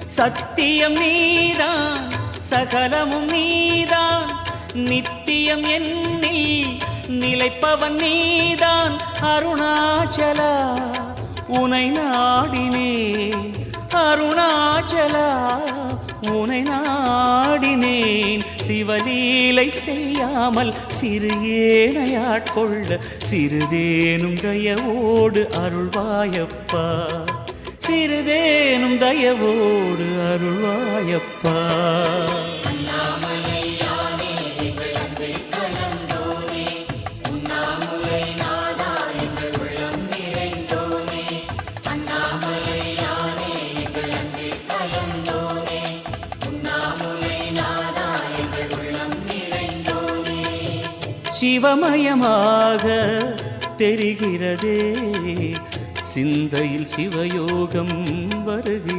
சத்தியம் நீதான் சகலமும் நீதான் நித்தியம் என்னில் நிலைப்பவன் நீதான் அருணாச்சலா உனை நாடினேன் அருணாச்சலா உனை நாடினேன் சிவலீலை செய்யாமல் சிறு ஏனையாட்கொள்ள சிறிதேனும் தயவோடு அருள்வாயப்பா சிறிதேனும் தயவோடு அருள்வாயப்பா சிவமயமாக தெரிகிறதே சிந்தையில் சிவயோகம் வருகிறது